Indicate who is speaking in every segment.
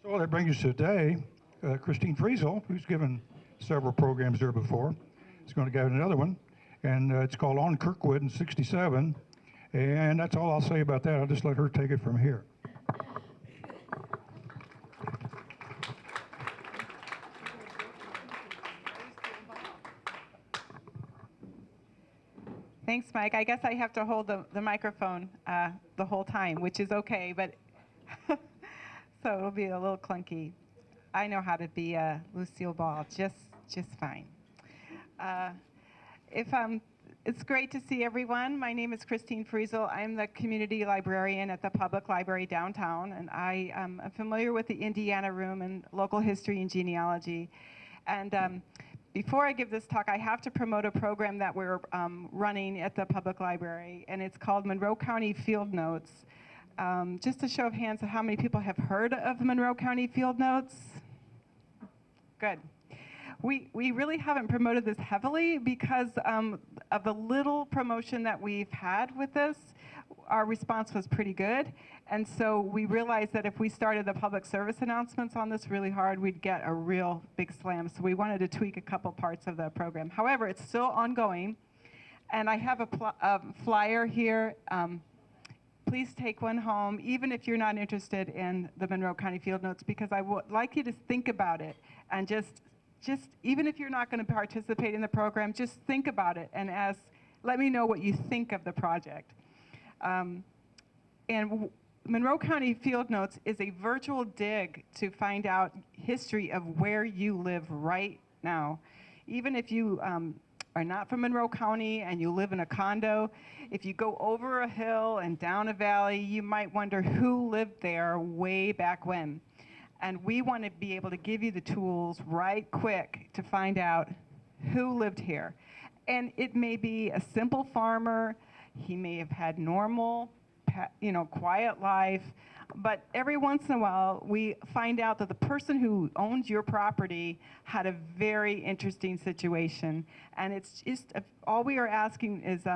Speaker 1: So that brings us today, Christine Friesel, who's given several programs there before, is going to give another one, and it's called On Kirkwood in '67, and that's all I'll say about that. I'll just let her take it from here.
Speaker 2: Thanks, Mike. I guess I have to hold the microphone the whole time, which is okay, but so it'll be a little clunky. I know how to be Lucille Ball just fine. It's great to see everyone. My name is Christine Friesel. I'm the community librarian at the Public Library downtown, and I am familiar with the Indiana Room and local history and genealogy. And before I give this talk, I have to promote a program that we're running at the Public Library, and it's called Monroe County Field Notes. Just a show of hands of how many people have heard of Monroe County Field Notes? Good. We really haven't promoted this heavily because of the little promotion that we've had with this. Our response was pretty good, and so we realized that if we started the public service announcements on this really hard, we'd get a real big slam. So we wanted to tweak a couple parts of the program. However, it's still ongoing, and I have a flyer here. Please take one home, even if you're not interested in the Monroe County Field Notes, because I would like you to think about it, and just even if you're not going to participate in the program, just think about it and let me know what you think of the project. And Monroe County Field Notes is a virtual dig to find out history of where you live right now. Even if you are not from Monroe County and you live in a condo, if you go over a hill and down a valley, you might wonder who lived there way back when. And we want to be able to give you the tools right quick to find out who lived here. And it may be a simple farmer. He may have had normal, quiet life. But every once in a while, we find out that the person who owns your property had a very interesting situation. And it's just, all we are asking is,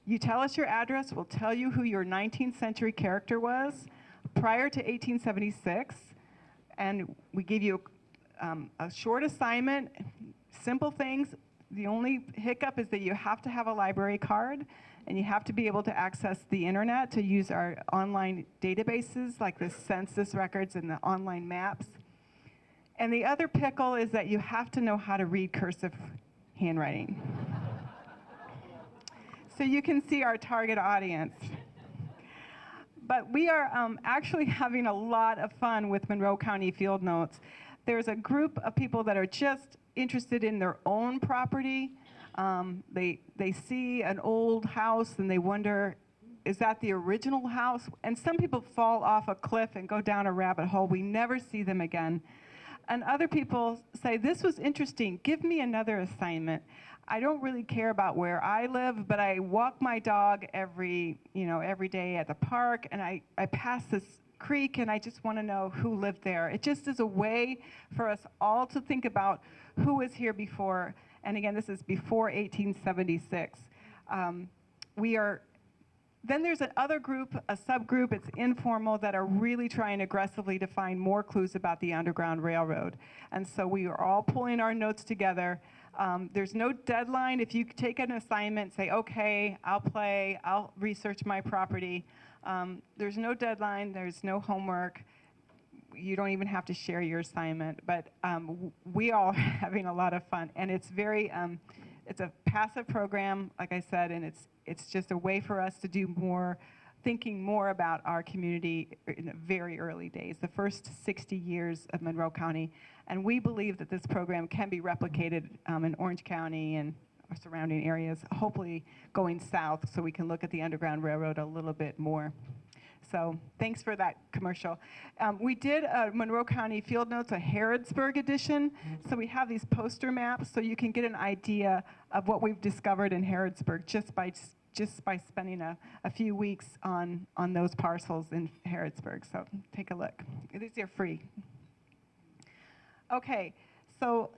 Speaker 2: you tell us your address, we'll tell you who your 19th century character was prior to 1876. And we give you a short assignment, simple things. The only hiccup is that you have to have a library card, and you have to be able to access the internet to use our online databases like the census records and the online maps. And the other pickle is that you have to know how to read cursive handwriting. So you can see our target audience. But we are actually having a lot of fun with Monroe County Field Notes. There's a group of people that are just interested in their own property. They see an old house and they wonder, is that the original house? And some people fall off a cliff and go down a rabbit hole. We never see them again. And other people say, this was interesting, give me another assignment. I don't really care about where I live, but I walk my dog every day at the park, and I pass this creek, and I just want to know who lived there. It just is a way for us all to think about who was here before. And again, this is before 1876. Then there's another group, a subgroup, it's informal, that are really trying aggressively to find more clues about the Underground Railroad. And so we are all pulling our notes together. There's no deadline. If you take an assignment, say, okay, I'll research my property. There's no deadline, there's no homework. You don't even have to share your assignment, but we all are having a lot of fun. And it's it's a passive program, like I said, and it's just a way for us to do thinking more about our community in the very early days, the first 60 years of Monroe County. And we believe that this program can be replicated in Orange County and surrounding areas, hopefully going south so we can look at the Underground Railroad a little bit more. So thanks for that commercial. We did a Monroe County Field Notes, a Harrodsburg edition. So we have these poster maps so you can get an idea of what we've discovered in Harrodsburg just by spending a few weeks on those parcels in Harrodsburg. So take a look. These are free. Okay, so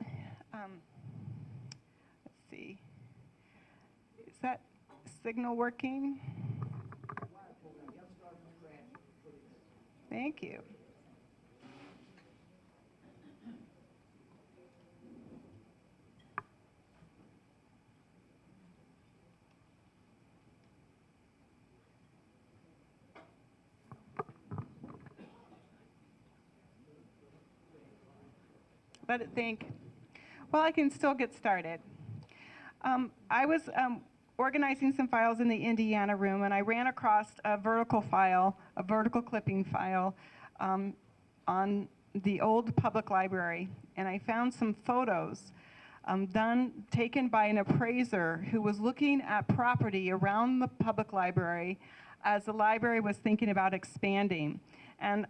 Speaker 2: let's see. Is that signal working? Thank you. let it think. Well, I can still get started. I was organizing some files in the Indiana room, and I ran across a vertical clipping file on the old public library, and I found some photos taken by an appraiser who was looking at property around the public library as the library was thinking about expanding. And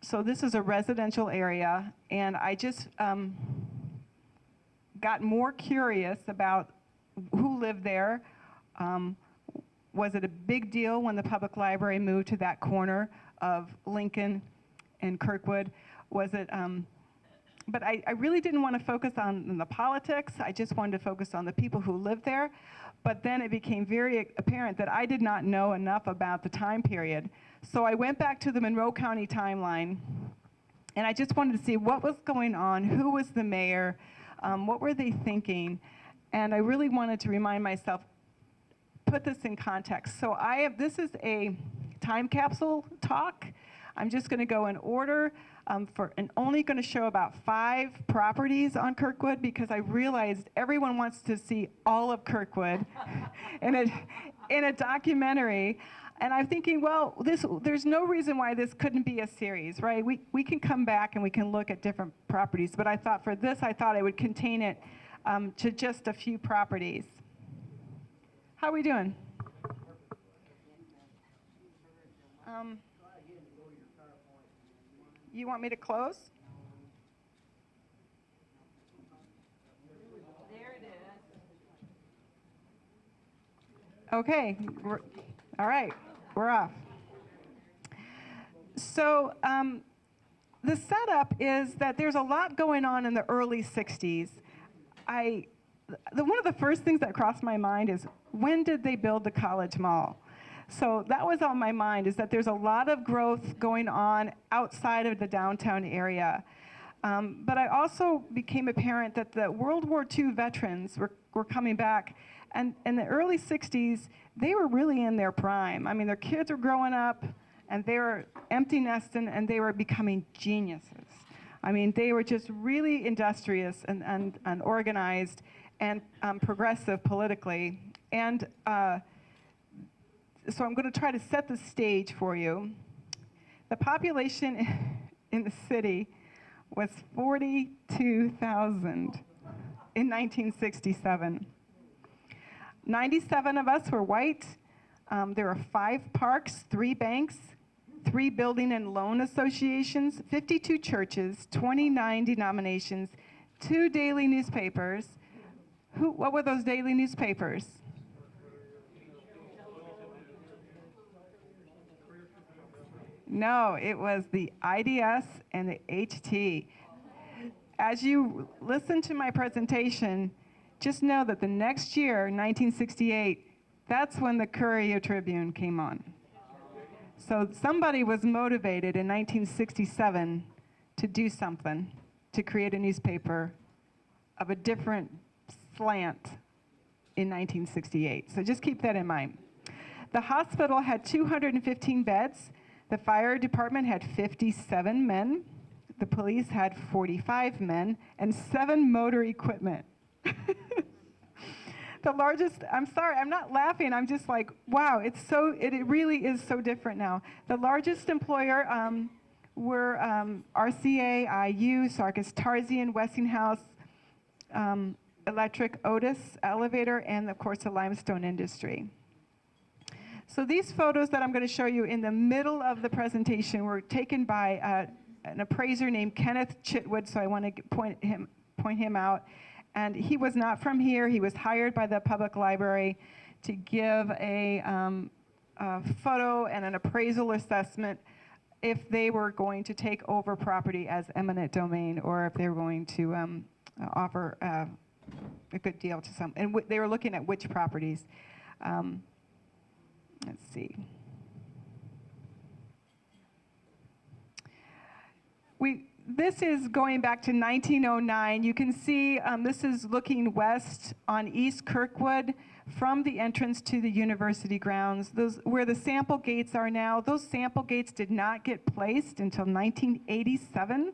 Speaker 2: so this is a residential area, and I just got more curious about who lived there. Was it a big deal when the public library moved to that corner of Lincoln and Kirkwood? Was it, but I really didn't want to focus on the politics. I just wanted to focus on the people who lived there. But then it became very apparent that I did not know enough about the time period. So I went back to the Monroe County timeline, and I just wanted to see what was going on, who was the mayor, what were they thinking, and I really wanted to remind myself, put this in context. So this is a time capsule talk. I'm just going to go in order and only going to show about 5 properties on Kirkwood, because I realized everyone wants to see all of Kirkwood in a documentary. And I'm thinking, well, there's no reason why this couldn't be a series, right? We can come back and we can look at different properties. But I thought for this, I thought I would contain it to just a few properties. How are we doing? You want me to close? There it is. Okay, all right, we're off. So the setup is that there's a lot going on in the early 60s. One of the first things that crossed my mind is, when did they build the College Mall? So that was on my mind, is that there's a lot of growth going on outside of the downtown area. But I also became apparent that the World War II veterans were coming back. And in the early 60s, they were really in their prime. I mean, their kids were growing up, and they were empty nesting, and they were becoming geniuses. I mean, they were just really industrious and organized and progressive politically. And so I'm going to try to set the stage for you. The population in the city was 42,000 in 1967. 97 of us were white. There were 5 parks, 3 banks, 3 building and loan associations, 52 churches, 29 denominations, 2 daily newspapers. What were those daily newspapers? No, it was the IDS and the HT. As you listen to my presentation, just know that the next year, 1968, that's when the Courier Tribune came on. So somebody was motivated in 1967 to do something, to create a newspaper of a different slant in 1968. So just keep that in mind. The hospital had 215 beds. The fire department had 57 men. The police had 45 men and 7 motor equipment. The largest, I'm sorry, I'm not laughing, I'm just like, wow, it really is so different now. The largest employer were RCA, IU, Sarkis Tarzian, Westinghouse, Electric, Otis, Elevator, and of course the limestone industry. So these photos that I'm going to show you in the middle of the presentation were taken by an appraiser named Kenneth Chitwood, so I want to point him out. And he was not from here. He was hired by the public library to give a photo and an appraisal assessment if they were going to take over property as eminent domain, or if they were going to offer a good deal to some. And they were looking at which properties. Let's see. This is going back to 1909. You can see this is looking west on East Kirkwood from the entrance to the university grounds. Where the sample gates are now, those sample gates did not get placed until 1987.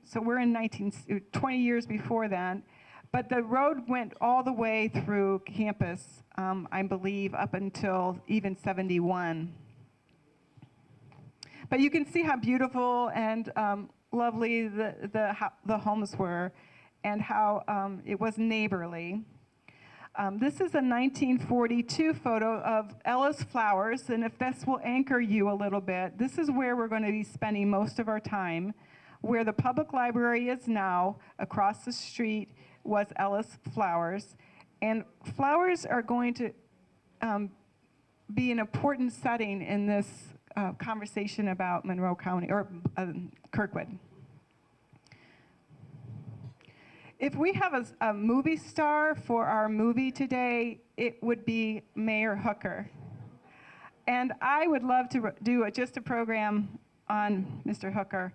Speaker 2: So we're in 20 years before that. But the road went all the way through campus, I believe, up until even 71. But you can see how beautiful and lovely the homes were, and how it was neighborly. This is a 1942 photo of Ellis Flowers, and if this will anchor you a little bit, this is where we're going to be spending most of our time. Where the public library is now, across the street, was Ellis Flowers. And flowers are going to be an important setting in this conversation about Monroe County, or Kirkwood. If we have a movie star for our movie today, it would be Mayor Hooker. And I would love to do just a program on Mr. Hooker,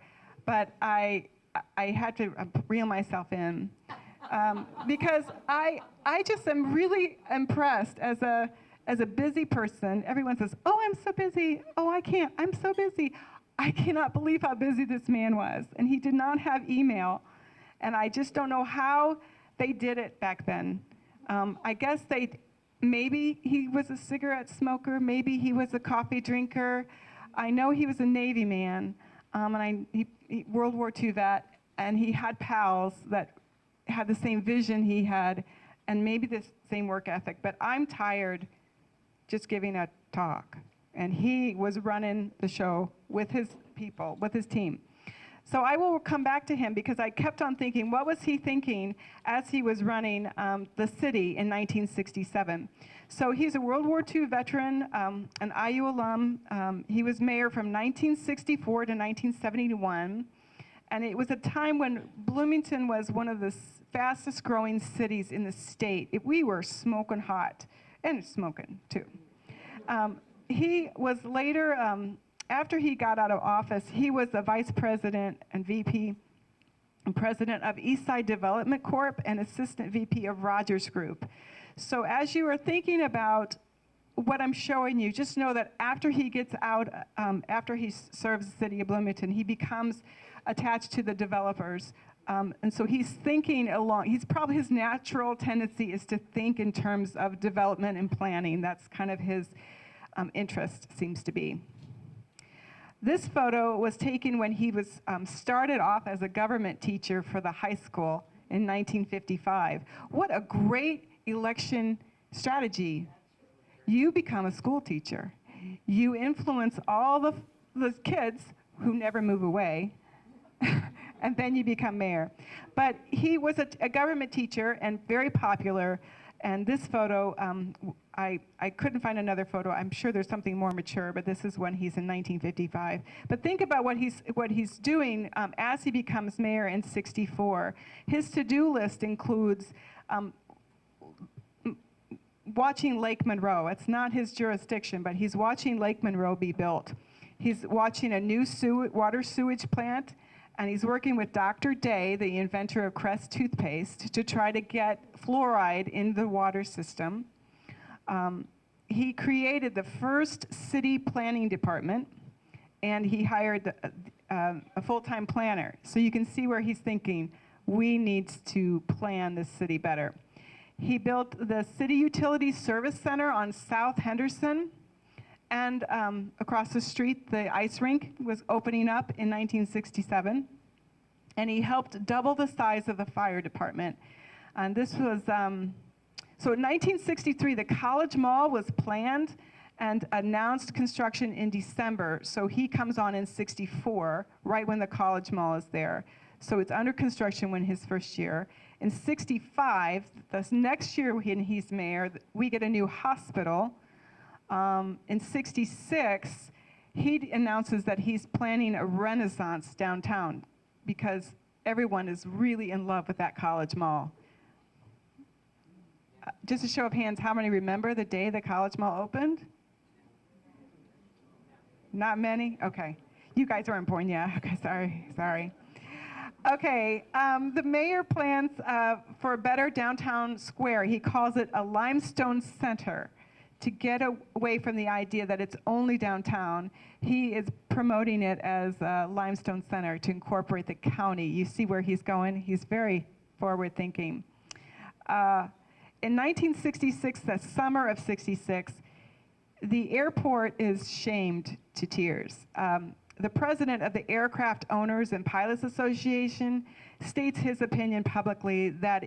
Speaker 2: but I had to reel myself in because I just am really impressed as a busy person. Everyone says, "Oh, I'm so busy. Oh, I can't. I'm so busy." I cannot believe how busy this man was, and he did not have email. And I just don't know how they did it back then. I guess maybe he was a cigarette smoker, maybe he was a coffee drinker. I know he was a Navy man, and he World War II vet, and he had pals that had the same vision he had, and maybe the same work ethic. But I'm tired just giving a talk. And he was running the show with his people, with his team. So I will come back to him because I kept on thinking, what was he thinking as he was running the city in 1967? So he's a World War II veteran, an IU alum. He was mayor from 1964 to 1971. And it was a time when Bloomington was one of the fastest growing cities in the state. We were smoking hot, and smoking too. He was later, after he got out of office, he was a vice president and VP and president of Eastside Development Corp. And assistant VP of Rogers Group. So as you are thinking about what I'm showing you, just know that after he gets out, after he serves the city of Bloomington, he becomes attached to the developers. And so he's thinking along, his natural tendency is to think in terms of development and planning. That's kind of his interest, seems to be. This photo was taken when he was started off as a government teacher for the high school in 1955. What a great election strategy. You become a school teacher. You influence all the kids who never move away, and then you become mayor. But he was a government teacher and very popular. And this photo, I couldn't find another photo. I'm sure there's something more mature, but this is when he's in 1955. But think about what he's doing as he becomes mayor in 64. His to-do list includes watching Lake Monroe. It's not his jurisdiction, but he's watching Lake Monroe be built. He's watching a new water sewage plant, and he's working with Dr. Day, the inventor of Crest toothpaste, to try to get fluoride in the water system. He created the first city planning department, and he hired a full-time planner. So you can see where he's thinking, we need to plan this city better. He built the City Utilities Service Center on South Henderson, and across the street, the ice rink was opening up in 1967. And he helped double the size of the fire department. And this was, so in 1963, the College Mall was planned and announced construction in December. So he comes on in 64, right when the College Mall is there. So it's under construction when his first year. In 65, this next year when he's mayor, we get a new hospital. In 66, he announces that he's planning a renaissance downtown because everyone is really in love with that College Mall. Just a show of hands, how many remember the day the College Mall opened? Not many? Okay. You guys weren't born yet. Okay, sorry. Okay, the mayor plans for a better downtown square. He calls it a limestone center to get away from the idea that it's only downtown, he is promoting it as a limestone center to incorporate the county. You see where he's going? He's very forward thinking. In 1966, the summer of 66, the airport is shamed to tears. The president of the Aircraft Owners and Pilots Association states his opinion publicly that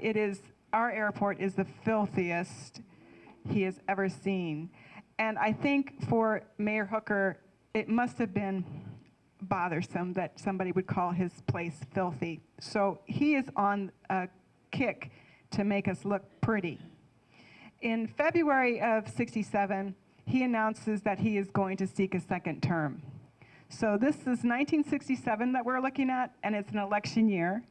Speaker 2: our airport is the filthiest he has ever seen. And I think for Mayor Hooker, it must have been bothersome that somebody would call his place filthy. So he is on a kick to make us look pretty. In February of 67, he announces that he is going to seek a second term. So this is 1967 that we're looking at, and it's an election year,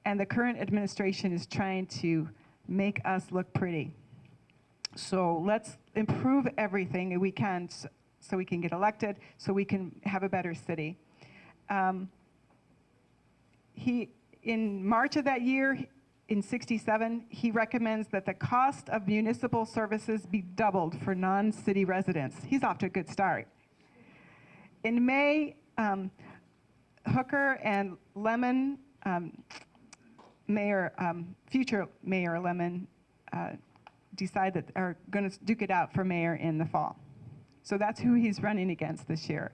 Speaker 2: and the current administration is trying to make us look pretty. So let's improve everything we can so we can get elected, so we can have a better city. In March of that year, in 67, he recommends that the cost of municipal services be doubled for non-city residents. He's off to a good start. In May, Hooker and Lemon, future Mayor Lemon, decide that are going to duke it out for mayor in the fall. So that's who he's running against this year.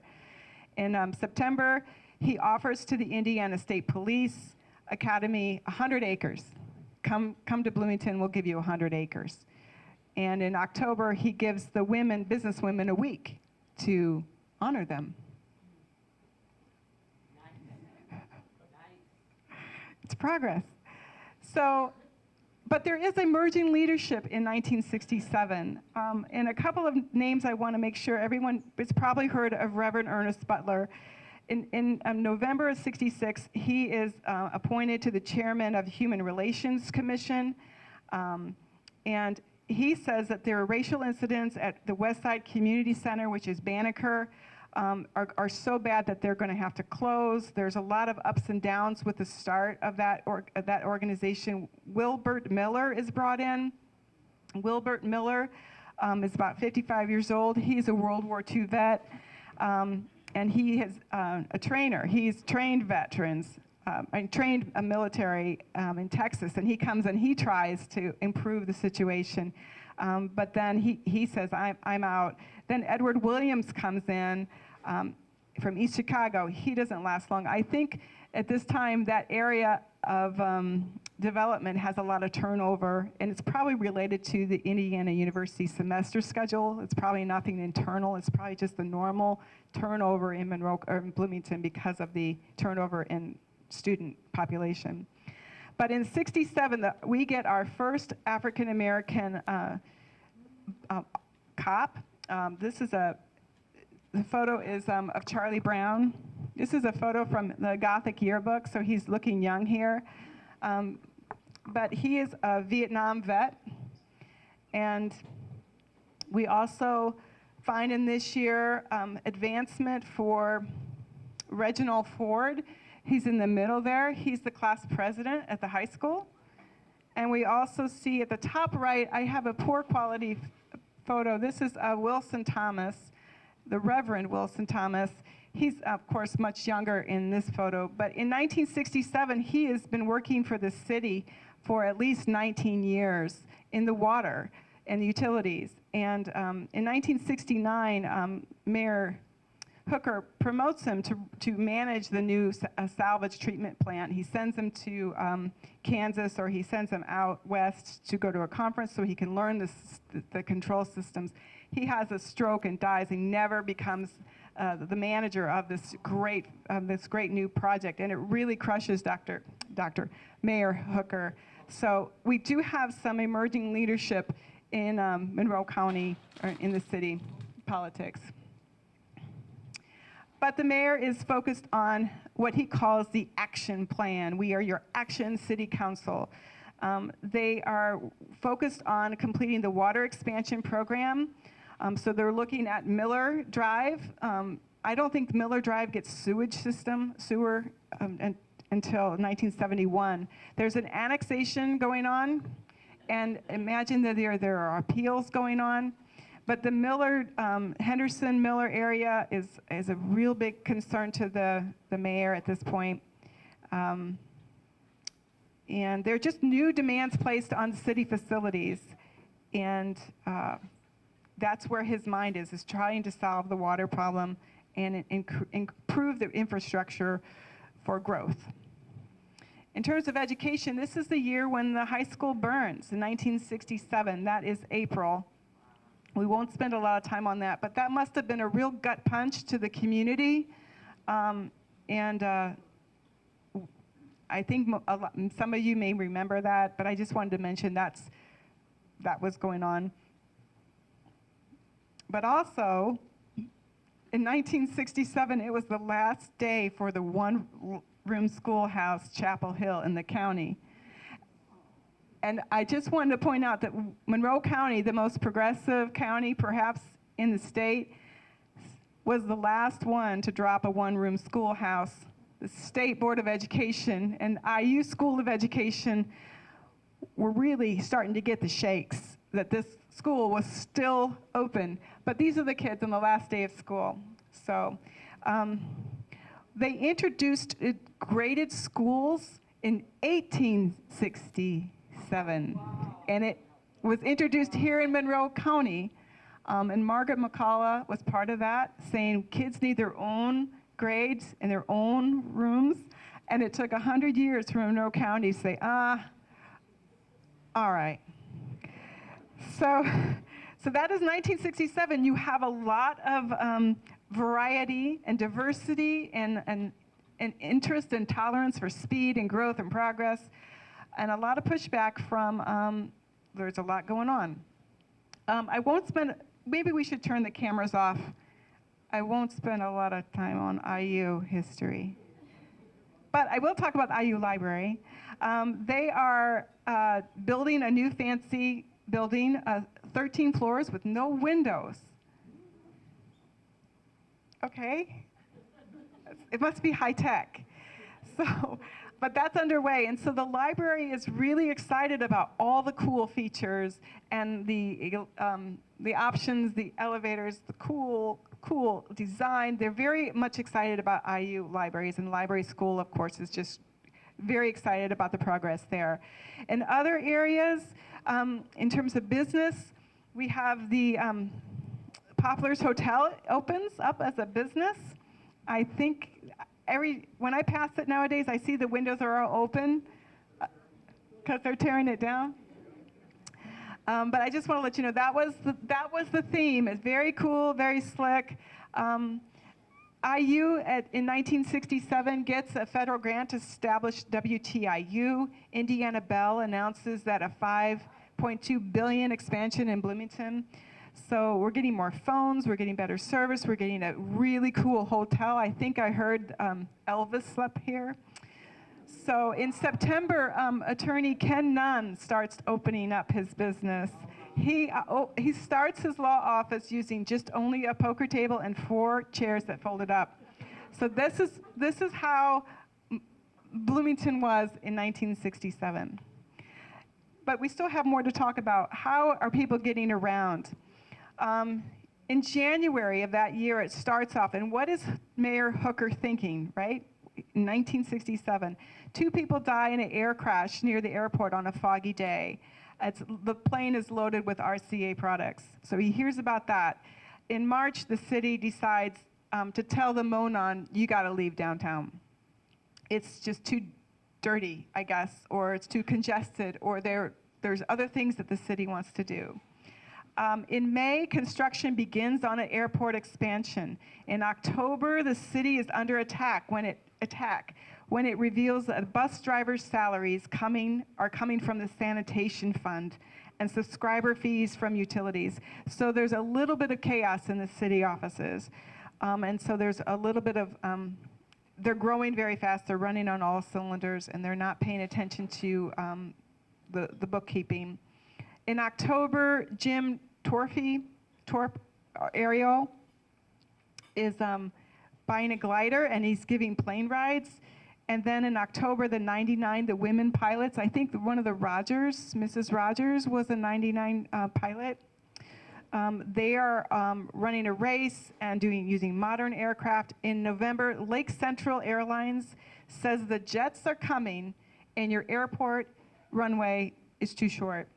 Speaker 2: In September, he offers to the Indiana State Police Academy 100 acres. Come to Bloomington, we'll give you 100 acres. And in October, he gives the business women a week to honor them. It's progress. So, but there is emerging leadership in 1967. And a couple of names I want to make sure everyone has probably heard of Reverend Ernest Butler. In November of 66, he is appointed to the chairman of the Human Relations Commission. And he says that there are racial incidents at the West Side Community Center, which is Banneker, are so bad that they're going to have to close. There's a lot of ups and downs with the start of that organization. Wilbert Miller is brought in. Wilbert Miller is about 55 years old. He's a World War II vet, and he is a trainer. He's trained veterans, and trained a military in Texas, and he comes and he tries to improve the situation. But then he says, I'm out. Then Edward Williams comes in from East Chicago. He doesn't last long. I think at this time that area of development has a lot of turnover, and it's probably related to the Indiana University semester schedule. It's probably nothing internal. It's probably just the normal turnover in Monroe or in Bloomington because of the turnover in student population. But in 67, we get our first African American cop. The photo is of Charlie Brown. This is a photo from the Gothic yearbook, so he's looking young here. But he is a Vietnam vet. And we also find in this year advancement for Reginald Ford. He's in the middle there. He's the class president at the high school. And we also see at the top right, I have a poor quality photo. This is Wilson Thomas, the Reverend Wilson Thomas. He's, of course, much younger in this photo. But in 1967, he has been working for the city for at least 19 years in the water and the utilities. And in 1969, Mayor Hooker promotes him to manage the new salvage treatment plant. He sends him to Kansas, or he sends him out west to go to a conference so he can learn the control systems. He has a stroke and dies. He never becomes the manager of this great new project, and it really crushes Mayor Hooker. So we do have some emerging leadership in Monroe County, or in the city politics. But the mayor is focused on what he calls the action plan. We are your action city council. They are focused on completing the water expansion program. So they're looking at Miller Drive. I don't think Miller Drive gets sewer until 1971. There's an annexation going on, and imagine that there are appeals going on. But the Miller, Henderson Miller area is a real big concern to the mayor at this point. And there are just new demands placed on city facilities. And that's where his mind is trying to solve the water problem and improve the infrastructure for growth. In terms of education, this is the year when the high school burns, in 1967. That is April. We won't spend a lot of time on that, but that must have been a real gut punch to the community. I think some of you may remember that, but I just wanted to mention that was going on. But also, in 1967, it was the last day for the one-room schoolhouse, Chapel Hill, in the county. And I just wanted to point out that Monroe County, the most progressive county perhaps in the state, was the last one to drop a one-room schoolhouse. The State Board of Education and IU School of Education were really starting to get the shakes that this school was still open. But these are the kids on the last day of school. So they introduced graded schools in 1867. And it was introduced here in Monroe County. And Margaret McCullough was part of that, saying kids need their own grades in their own rooms. And it took 100 years for Monroe County to say, all right. So that is 1967. You have a lot of variety and diversity and interest and tolerance for speed and growth and progress, and a lot of pushback from, there's a lot going on. I won't spend, maybe we should turn the cameras off. I won't spend a lot of time on IU history. But I will talk about IU Library. They are building a new fancy building, 13 floors with no windows. Okay? It must be high tech. So, but that's underway. And so the library is really excited about all the cool features and the options, the elevators, the cool design. They're very much excited about IU libraries, and library school, of course, is just very excited about the progress there. In other areas, in terms of business, we have the Poplar's Hotel opens up as a business. I think when I pass it nowadays, I see the windows are all open because they're tearing it down. But I just want to let you know that was the theme. It's very cool, very slick. IU in 1967 gets a federal grant to establish WTIU. Indiana Bell announces that a $5.2 billion expansion in Bloomington. So we're getting more phones, we're getting better service, we're getting a really cool hotel. I think I heard Elvis slept here. So in September, attorney Ken Nunn starts opening up his business. He starts his law office using just only a poker table and 4 chairs that folded up. So this is how Bloomington was in 1967. But we still have more to talk about. How are people getting around? In January of that year, it starts off, and what is Mayor Hooker thinking, right? In 1967, 2 people die in an air crash near the airport on a foggy day. The plane is loaded with RCA products. So he hears about that. In March, the city decides to tell the Monon, you gotta leave downtown. It's just too dirty, I guess, or it's too congested, or there's other things that the city wants to do. In May, construction begins on an airport expansion. In October, the city is under attack when it reveals that bus drivers' salaries are coming from the sanitation fund and subscriber fees from utilities. So there's a little bit of chaos in the city offices. And so there's a little bit of, they're growing very fast, they're running on all cylinders, and they're not paying attention to the bookkeeping. In October, Jim Ariel is buying a glider, and he's giving plane rides. And then in October, the 99, the women pilots, I think one of the Rogers, Mrs. Rogers, was a 99 pilot. They are running a race and using modern aircraft. In November, Lake Central Airlines says the jets are coming and your airport runway is too short.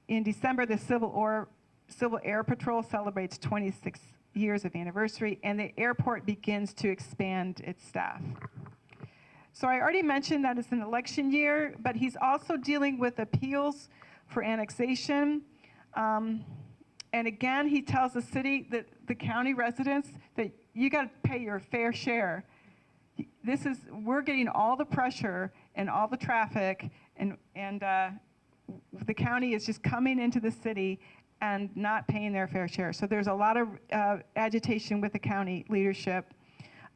Speaker 2: In December, the Civil Air Patrol celebrates 26 years of anniversary, and the airport begins to expand its staff. So I already mentioned that it's an election year, but he's also dealing with appeals for annexation. And again, he tells the city, that the county residents, that you got to pay your fair share. We're getting all the pressure and all the traffic, and the county is just coming into the city and not paying their fair share. So there's a lot of agitation with the county leadership.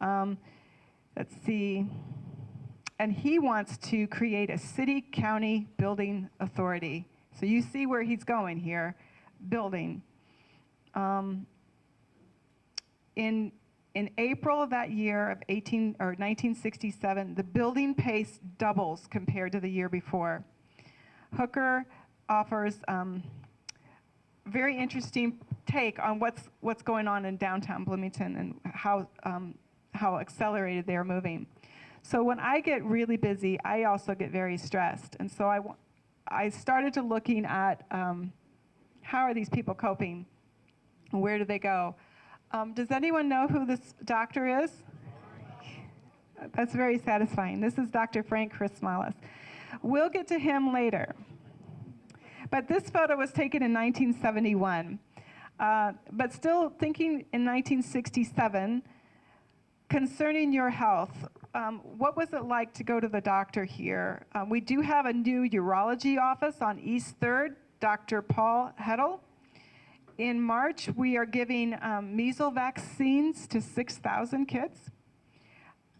Speaker 2: Let's see. And he wants to create a city-county building authority. So you see where he's going here, building. In April of that year of 1967, the building pace doubles compared to the year before. Hooker offers very interesting take on what's going on in downtown Bloomington and how accelerated they are moving. So when I get really busy, I also get very stressed, and so I started to looking at how are these people coping? Where do they go? Does anyone know who this doctor is? That's very satisfying. This is Dr. Frank Christmalis. We'll get to him later. But this photo was taken in 1971. But still thinking in 1967, concerning your health, what was it like to go to the doctor here? We do have a new urology office on East 3rd, Dr. Paul Heddle. In March, we are giving measles vaccines to 6,000 kids.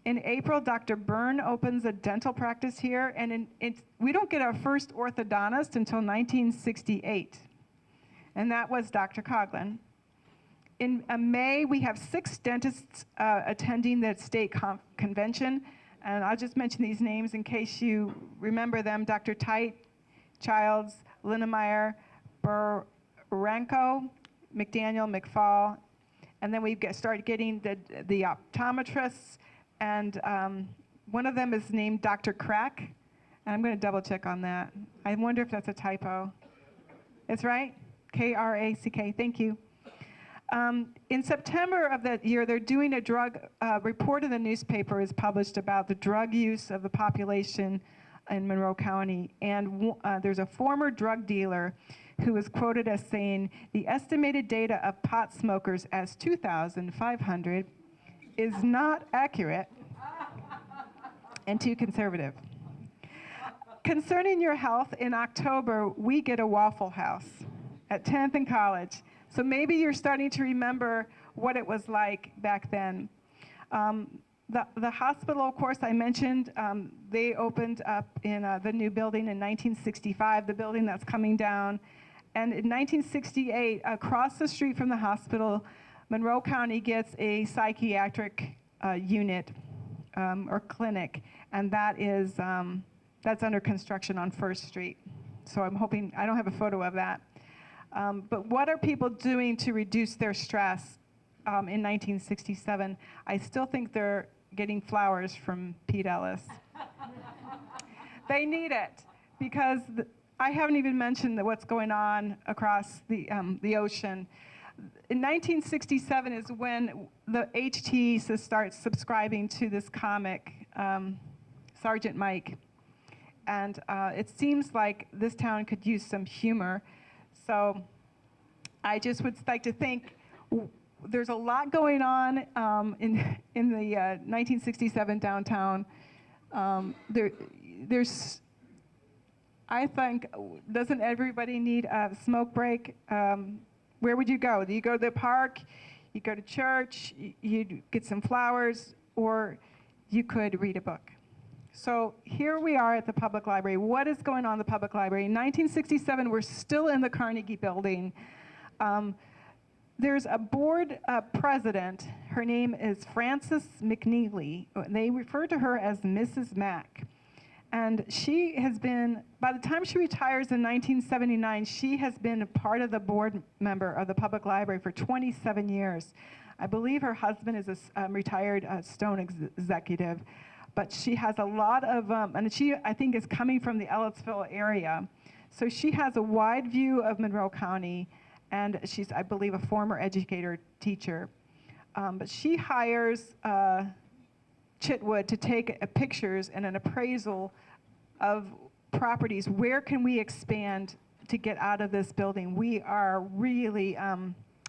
Speaker 2: In April, Dr. Byrne opens a dental practice here, and we don't get our first orthodontist until 1968, and that was Dr. Coughlin. In May, we have 6 dentists attending the state convention, and I'll just mention these names in case you remember them: Dr. Tite, Childs, Linnemeyer, Ranko, McDaniel, McFall, and then we started getting the optometrists, and one of them is named Dr. Crack, and I'm going to double check on that. I wonder if that's a typo. It's right? K-R-A-C-K, thank you. In September of that year, they're doing a drug report in the newspaper is published about the drug use of the population in Monroe County, and there's a former drug dealer who is quoted as saying, the estimated data of pot smokers as 2,500 is not accurate and too conservative. Concerning your health, in October, we get a Waffle House at 10th and College. So maybe you're starting to remember what it was like back then. The hospital, of course, I mentioned, they opened up in the new building in 1965, the building that's coming down. And in 1968, across the street from the hospital, Monroe County gets a psychiatric unit or clinic, and that's under construction on First Street. So I'm hoping, I don't have a photo of that. But what are people doing to reduce their stress in 1967? I still think they're getting flowers from Pete Ellis. They need it, because I haven't even mentioned what's going on across the ocean. In 1967 is when the HT starts subscribing to this comic, Sergeant Mike. And it seems like this town could use some humor. So I just would like to think there's a lot going on in the 1967 downtown. There's, I think, doesn't everybody need a smoke break? Where would you go? Do you go to the park? You go to church? You get some flowers? Or you could read a book. So here we are at the public library. What is going on in the public library? In 1967, we're still in the Carnegie building. There's a board president. Her name is Frances McNeely. They refer to her as Mrs. Mack. And she has been, by the time she retires in 1979, she has been a part of the board member of the public library for 27 years. I believe her husband is a retired Stone executive, but she has a lot of, and she, I think, is coming from the Ellettsville area. So she has a wide view of Monroe County, and she's, I believe, a former educator teacher. But she hires Chitwood to take pictures and an appraisal of properties. Where can we expand to get out of this building? We are really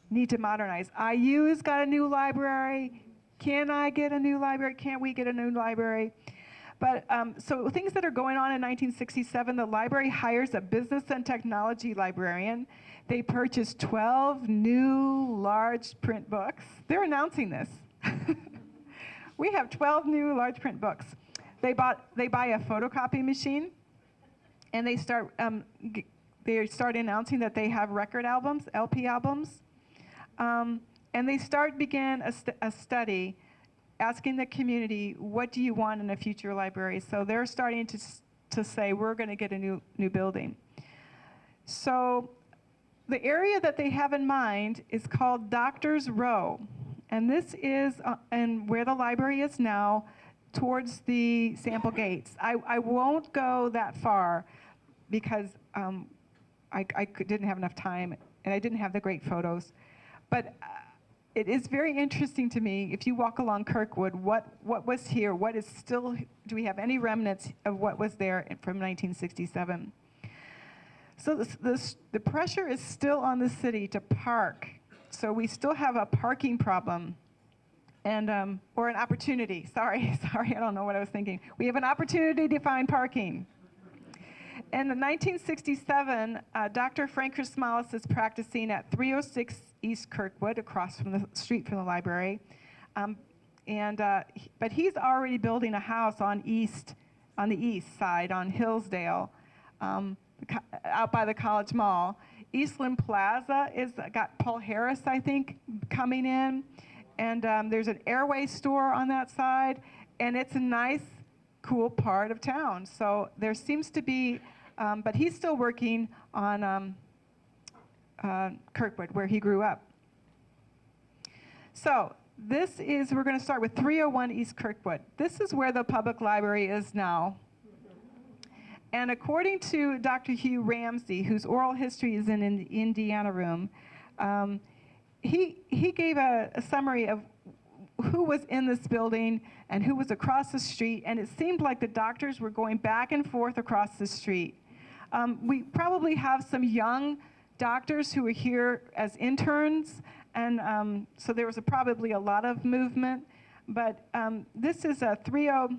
Speaker 2: need to modernize. IU's got a new library. Can I get a new library? Can't we get a new library? But so things that are going on in 1967, the library hires a business and technology librarian. They purchase 12 new large print books. They're announcing this. We have 12 new large print books. They buy a photocopy machine, and they start announcing that they have record albums, LP albums, and they begin a study asking the community, what do you want in a future library? So they're starting to say, we're going to get a new building. So the area that they have in mind is called Doctors Row. And this is and where the library is now, towards the sample gates. I won't go that far because didn't have enough time, and I didn't have the great photos. But it is very interesting to me, if you walk along Kirkwood, what was here, what is still, do we have any remnants of what was there from 1967? So the pressure is still on the city to park. So we still have a parking problem, and or an opportunity. Sorry, I don't know what I was thinking. We have an opportunity to find parking. In 1967, Dr. Frank Christmalis is practicing at 306 East Kirkwood, across from the street from the library, but he's already building a house on the east side, on Hillsdale, out by the College Mall. Eastland Plaza got Paul Harris, I think, coming in, and there's an Airway store on that side, and it's a nice, cool part of town. So there seems to be, but he's still working on Kirkwood, where he grew up. So we're going to start with 301 East Kirkwood. This is where the public library is now. And according to Dr. Hugh Ramsey, whose oral history is in the Indiana room, he gave a summary of who was in this building and who was across the street, and it seemed like the doctors were going back and forth across the street. We probably have some young doctors who were here as interns, and so there was probably a lot of movement, but this is a 30.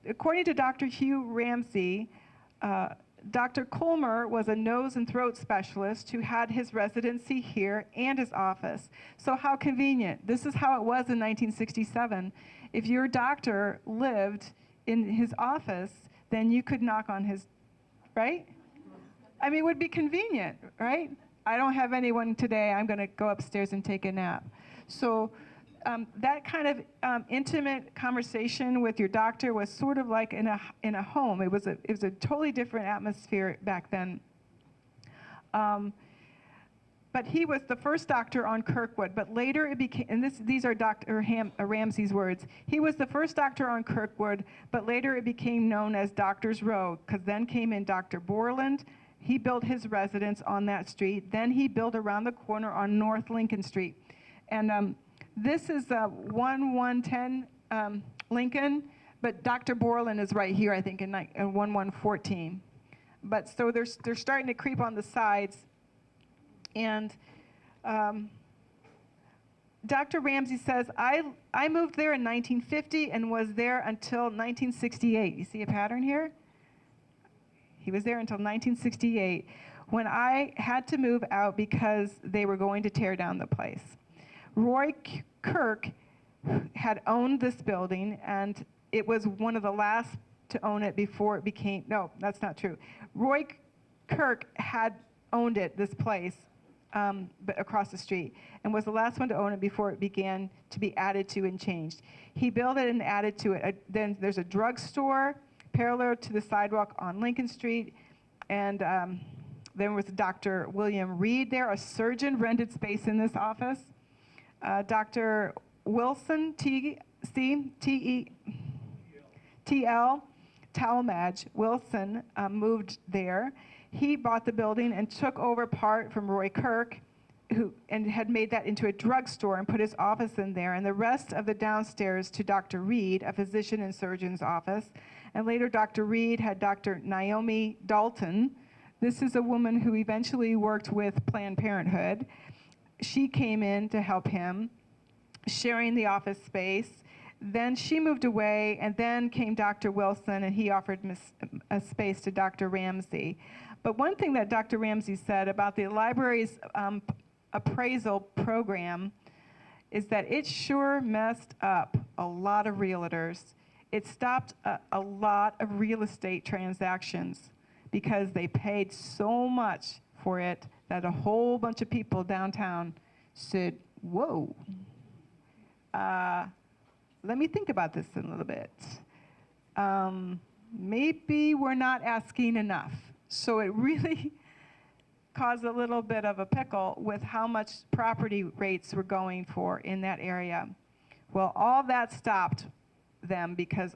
Speaker 2: According to Dr. Hugh Ramsey, Dr. Colmer was a nose and throat specialist who had his residency here and his office. So how convenient. This is how it was in 1967. If your doctor lived in his office, then you could knock on his, right? I mean, it would be convenient, right? I don't have anyone today. I'm going to go upstairs and take a nap. So that kind of intimate conversation with your doctor was sort of like in a home. It was a totally different atmosphere back then. But he was the first doctor on Kirkwood. But later it became, and these are Dr. Ramsey's words. He was the first doctor on Kirkwood, but later it became known as Doctors Row, because then came in Dr. Borland. He built his residence on that street. Then he built around the corner on North Lincoln Street, and this is 1110 Lincoln, but Dr. Borland is right here, I think, in 1114. But so they're starting to creep on the sides. And Dr. Ramsey says, I moved there in 1950 and was there until 1968. You see a pattern here? He was there until 1968, when I had to move out because they were going to tear down the place. Roy Kirk had owned this building, and it was one of the last to own it before it became, no, that's not true. Roy Kirk had owned it, this place, but across the street, and was the last one to own it before it began to be added to and changed. He built it and added to it. Then there's a drugstore, parallel to the sidewalk on Lincoln Street. And there was Dr. William Reed there, a surgeon, rented space in this office. Dr. Wilson, T.L. Talmadge Wilson moved there. He bought the building and took over part from Roy Kirk, and had made that into a drugstore and put his office in there, and the rest of the downstairs to Dr. Reed, a physician and surgeon's office. And later Dr. Reed had Dr. Naomi Dalton. This is a woman who eventually worked with Planned Parenthood. She came in to help him, sharing the office space. Then she moved away, and then came Dr. Wilson, and he offered a space to Dr. Ramsey. But one thing that Dr. Ramsey said about the library's appraisal program is that it sure messed up a lot of realtors. It stopped a lot of real estate transactions because they paid so much for it that a whole bunch of people downtown said, whoa, let me think about this a little bit. Maybe we're not asking enough. So it really caused a little bit of a pickle with how much property rates were going for in that area. Well, all that stopped them because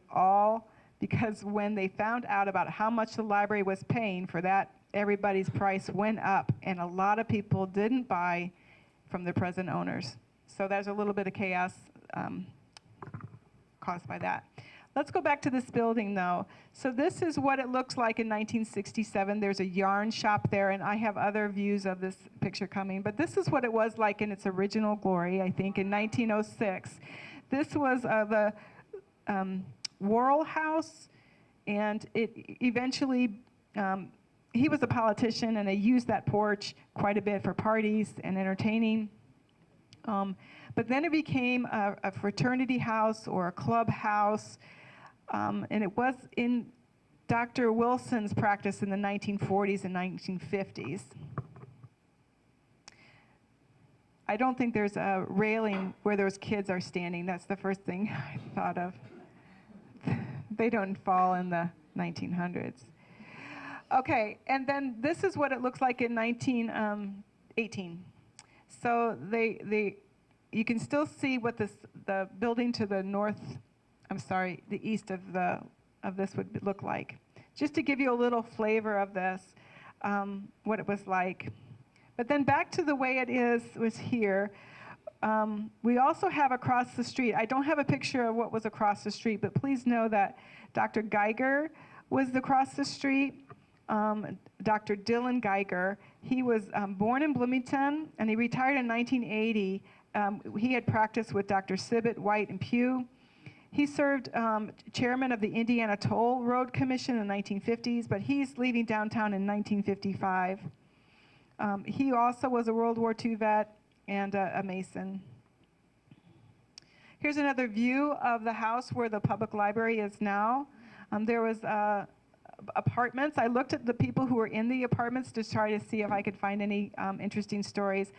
Speaker 2: when they found out about how much the library was paying for that, everybody's price went up, and a lot of people didn't buy from the present owners. So there's a little bit of chaos caused by that. Let's go back to this building, though. So this is what it looks like in 1967. There's a yarn shop there, and I have other views of this picture coming. But this is what it was like in its original glory, I think, in 1906. This was the Worrell House, and it eventually, he was a politician, and they used that porch quite a bit for parties and entertaining. But then it became a fraternity house or a clubhouse, and it was in Dr. Wilson's practice in the 1940s and 1950s. I don't think there's a railing where those kids are standing. That's the first thing I thought of. They don't fall in the 1900s. Okay, and then this is what it looks like in 1918. So you can still see what the building to the north, the east of this would look like. Just to give you a little flavor of this, what it was like. But then back to the way it was here. We also have across the street, I don't have a picture of what was across the street, but please know that Dr. Geiger was across the street. Dr. Dylan Geiger, he was born in Bloomington, and he retired in 1980. He had practiced with Dr. Sibbett, White, and Pugh. He served chairman of the Indiana Toll Road Commission in the 1950s, but he's leaving downtown in 1955. He also was a World War II vet and a Mason. Here's another view of the house where the public library is now. There was apartments. I looked at the people who were in the apartments to try to see if I could find any interesting stories.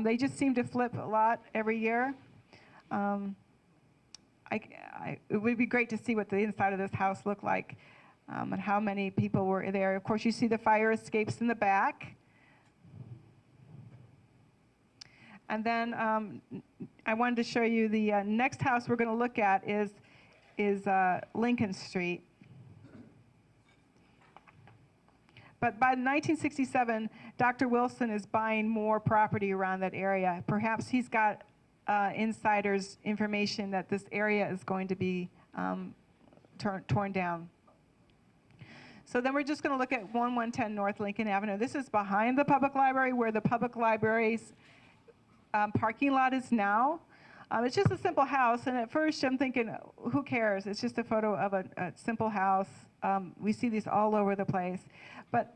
Speaker 2: They just seem to flip a lot every year. It would be great to see what the inside of this house looked like and how many people were there. Of course, you see the fire escapes in the back. And then I wanted to show you the next house we're going to look at is Lincoln Street. But by 1967, Dr. Wilson is buying more property around that area. Perhaps he's got insiders' information that this area is going to be torn down. So then we're just going to look at 1110 North Lincoln Avenue. This is behind the public library, where the public library's parking lot is now. It's just a simple house, and at first I'm thinking, who cares? It's just a photo of a simple house. We see these all over the place. But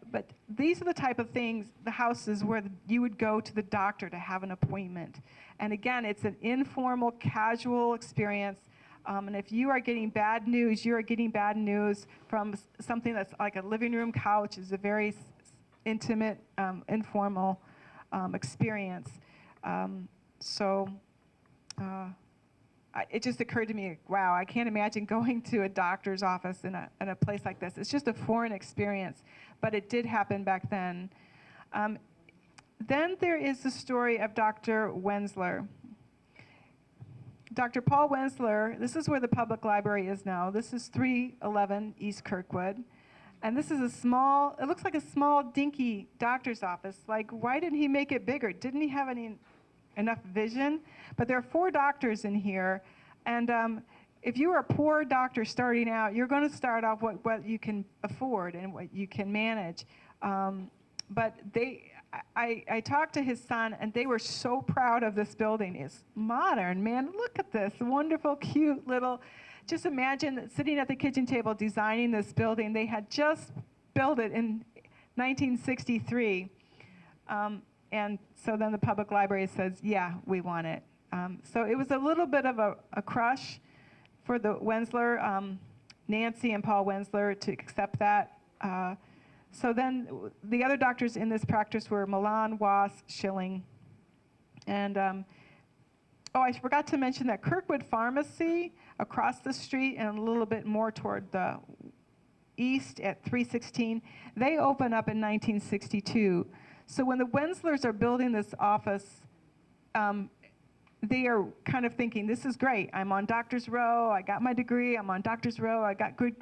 Speaker 2: these are the type of things, the houses where you would go to the doctor to have an appointment. And again, it's an informal, casual experience. And if you are getting bad news, you are getting bad news from something that's like a living room couch. Is a very intimate, informal experience. I it just occurred to me, wow, I can't imagine going to a doctor's office in a place like this. It's just a foreign experience, but it did happen back then. Then there is the story of Dr. Wenzler. Dr. Paul Wenzler, this is where the public library is now. This is 311 East Kirkwood. And this is a small, it looks like a small, dinky doctor's office. Like, why didn't he make it bigger? Didn't he have enough vision? But there are 4 doctors in here. And if you are a poor doctor starting out, you're going to start off what you can afford and what you can manage. But I talked to his son, and they were so proud of this building. It's modern, man. Look at this wonderful, cute little. Just imagine sitting at the kitchen table designing this building. They had just built it in 1963. And so then the public library says, yeah, we want it. So it was a little bit of a crush for the Wenzler, Nancy and Paul Wenzler, to accept that. So then the other doctors in this practice were Milan, Wass, Schilling. And I forgot to mention that Kirkwood Pharmacy across the street and a little bit more toward the east at 316, they opened up in 1962. So when the Wenzlers are building this office, they are kind of thinking, this is great. I'm on Doctor's Row. I got my degree. I'm on Doctor's Row. I got good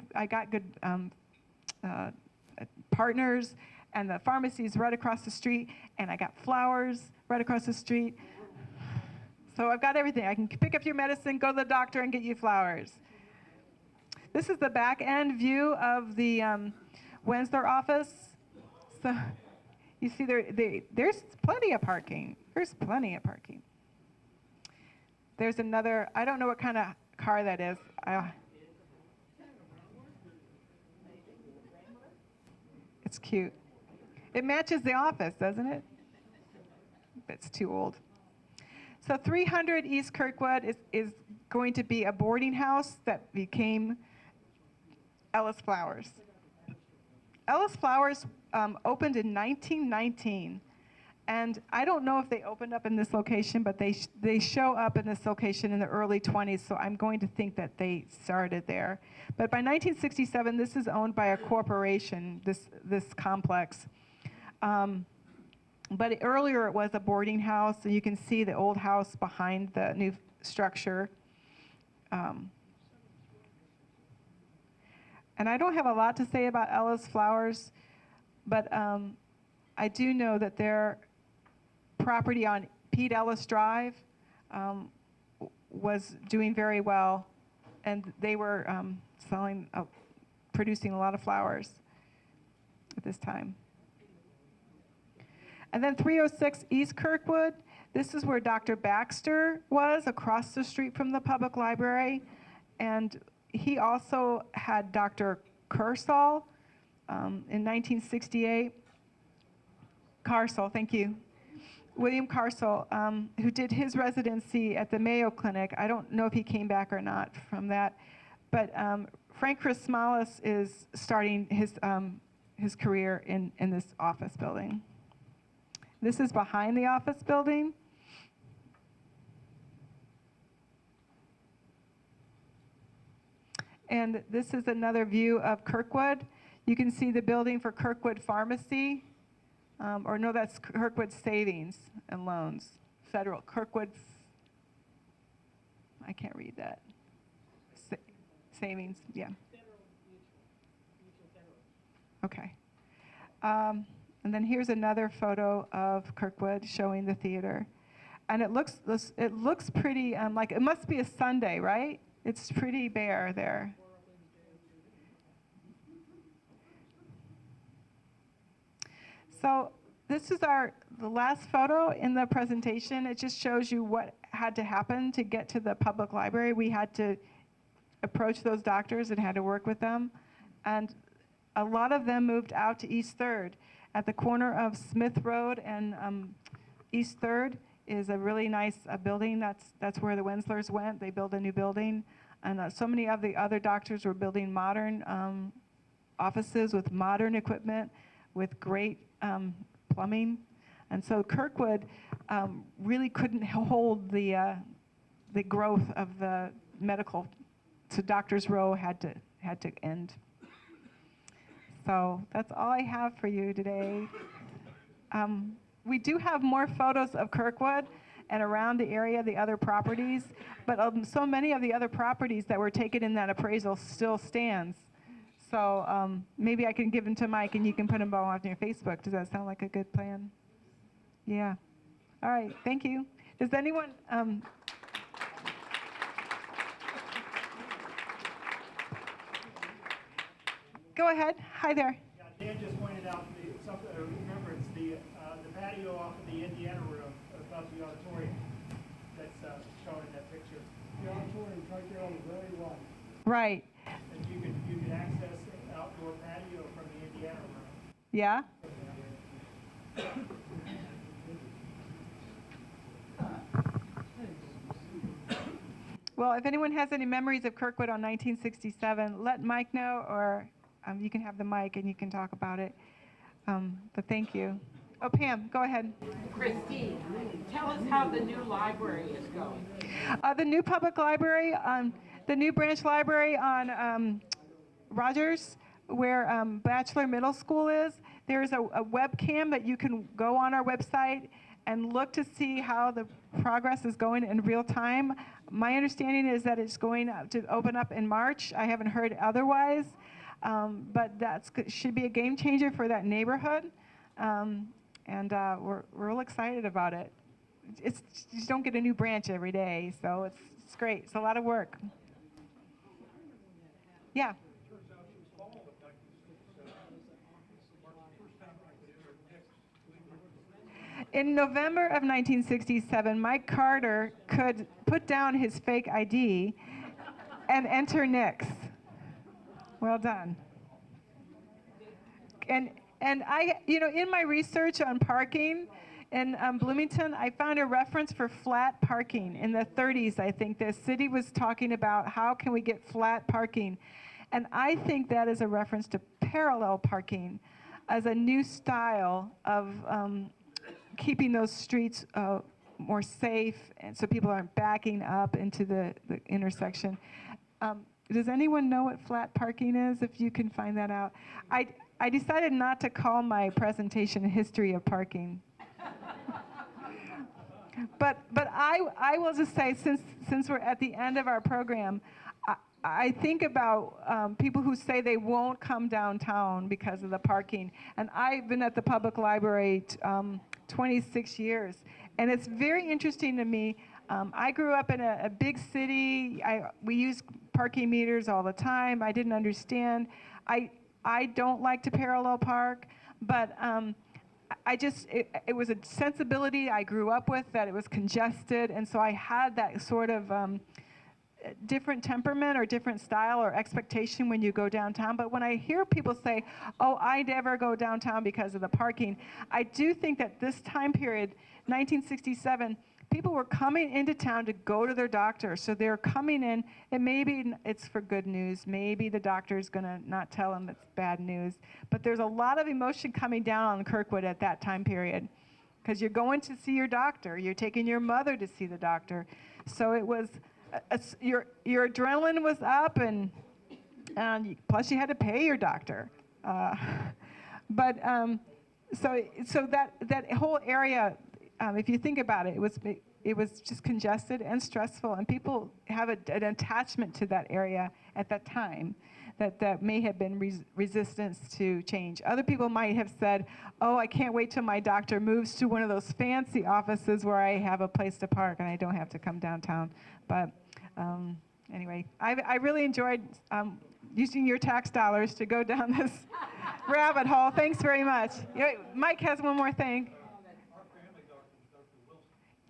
Speaker 2: partners, and the pharmacy's right across the street, and I got flowers right across the street. So I've got everything. I can pick up your medicine, go to the doctor, and get you flowers. This is the back end view of the Wenzler office. So you see there's plenty of parking. There's plenty of parking. There's another, I don't know what kind of car that is. It's cute. It matches the office, doesn't it? It's too old. So 300 East Kirkwood is going to be a boarding house that became Ellis Flowers. Ellis Flowers opened in 1919. And I don't know if they opened up in this location, but they show up in this location in the early 20s, so I'm going to think that they started there. But by 1967, this is owned by a corporation, this complex. But earlier it was a boarding house, and you can see the old house behind the new structure. And I don't have a lot to say about Ellis Flowers, but I do know that their property on Pete Ellis Drive was doing very well, and they were producing a lot of flowers at this time. And then 306 East Kirkwood, this is where Dr. Baxter was, across the street from the public library, and he also had Dr. Kersall in 1968. Carsall, thank you. William Carsall, who did his residency at the Mayo Clinic. I don't know if he came back or not from that, but Frank Chrismalis is starting his career in this office building. This is behind the office building. And this is another view of Kirkwood. You can see the building for Kirkwood Pharmacy. Or no, that's Kirkwood Savings and Loans. Federal, Kirkwood, I can't read that. Savings, yeah. Okay. And then here's another photo of Kirkwood showing the theater. And it looks pretty, like it must be a Sunday, right? It's pretty bare there. So this is the last photo in the presentation. It just shows you what had to happen to get to the public library. We had to approach those doctors and had to work with them. And a lot of them moved out to East 3rd. At the corner of Smith Road and East 3rd is a really nice building. That's where the Wenzlers went. They built a new building. And so many of the other doctors were building modern offices with modern equipment, with great plumbing. And so Kirkwood really couldn't hold the the growth of the medical, so Doctors Row had to end. So that's all I have for you today. We do have more photos of Kirkwood and around the area, the other properties, but so many of the other properties that were taken in that appraisal still stands. So maybe I can give them to Mike and you can put them all on your Facebook. Does that sound like a good plan? Yeah. All right, thank you. Does anyone, go ahead. Hi there.
Speaker 3: Yeah, Dan just pointed out something, remember, it's the patio off of the Indiana room above the auditorium that's shown in that picture. The auditorium's right there on the very right.
Speaker 2: Right.
Speaker 3: And you can access the outdoor patio from the Indiana room.
Speaker 2: Yeah? Well, if anyone has any memories of Kirkwood on 1967, let Mike know, or you can have the mic and you can talk about it. But thank you. Oh, Pam, go ahead.
Speaker 4: Christine, tell us how the new library is going.
Speaker 2: The new public library, the new branch library on Rogers, where Bachelor Middle School is, there's a webcam that you can go on our website and look to see how the progress is going in real time. My understanding is that it's going to open up in March. I haven't heard otherwise, but that should be a game changer for that neighborhood. We're real excited about it. You just don't get a new branch every day, so it's great. It's a lot of work. Yeah. In November of 1967, Mike Carter could put down his fake ID and enter Nix. Well done. And I, in my research on parking in Bloomington, I found a reference for flat parking in the 30s. I think the city was talking about how can we get flat parking. And I think that is a reference to parallel parking as a new style of keeping those streets more safe, and so people aren't backing up into the intersection. Does anyone know what flat parking is, if you can find that out? I decided not to call my presentation History of Parking. But I will just say, since we're at the end of our program, I think about people who say they won't come downtown because of the parking. And I've been at the public library 26 years. And it's very interesting to me. I grew up in a big city. We use parking meters all the time. I didn't understand. I don't like to parallel park, but it was a sensibility I grew up with, that it was congested. And so I had that sort of different temperament or different style or expectation when you go downtown. But when I hear people say, oh, I never go downtown because of the parking, I do think that this time period, 1967, people were coming into town to go to their doctor. So they're coming in, and maybe it's for good news. Maybe the doctor's going to not tell them it's bad news. But there's a lot of emotion coming down on Kirkwood at that time period, because you're going to see your doctor. You're taking your mother to see the doctor. So it was... your adrenaline was up, and plus you had to pay your doctor. So that whole area, if you think about it, it was just congested and stressful, and people have an attachment to that area at that time that may have been resistance to change. Other people might have said, oh, I can't wait till my doctor moves to one of those fancy offices where I have a place to park and I don't have to come downtown. But anyway, I really enjoyed using your tax dollars to go down this rabbit hole. Thanks very much. Mike has one more thing.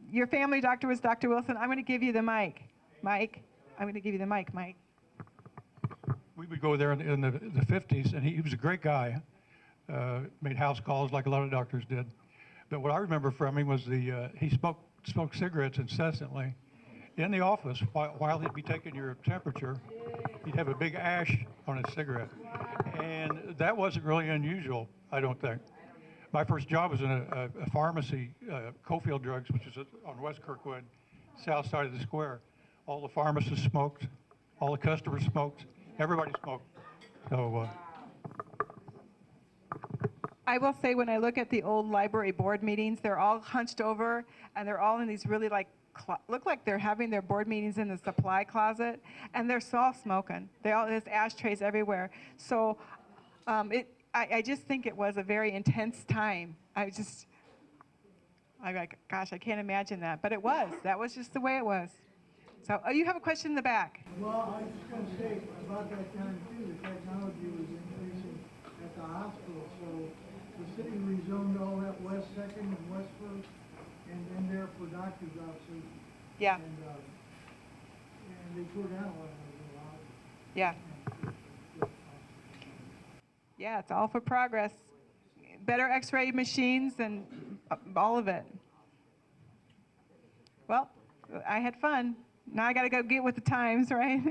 Speaker 2: Your family doctor was Dr. Wilson. I'm going to give you the mic. Mike, I'm going to give you the mic, Mike.
Speaker 1: We would go there in the 50s, and he was a great guy. Made house calls like a lot of doctors did. But what I remember from him was he smoked cigarettes incessantly. In the office, while he'd be taking your temperature, he'd have a big ash on his cigarette. And that wasn't really unusual, I don't think. My first job was in a pharmacy, Cofield Drugs, which is on West Kirkwood, south side of the square. All the pharmacists smoked, all the customers smoked, everybody smoked. So
Speaker 2: I will say when I look at the old library board meetings, they're all hunched over and they're all in these really like, look like they're having their board meetings in the supply closet and they're all smoking. There's ashtrays everywhere. So I just think it was a very intense time. I'm like, gosh, I can't imagine that. But it was. That was just the way it was. So, oh, you have a question in the back.
Speaker 5: Well, I was just going to say about that time too, the technology was increasing at the hospital, so the city rezoned all that West Second and West First, and then there for doctor's offices.
Speaker 2: Yeah.
Speaker 5: And they tore down a lot of those houses.
Speaker 2: Yeah. Yeah, it's all for progress. Better x-ray machines and all of it. Well, I had fun. Now I got to go get with the times, right?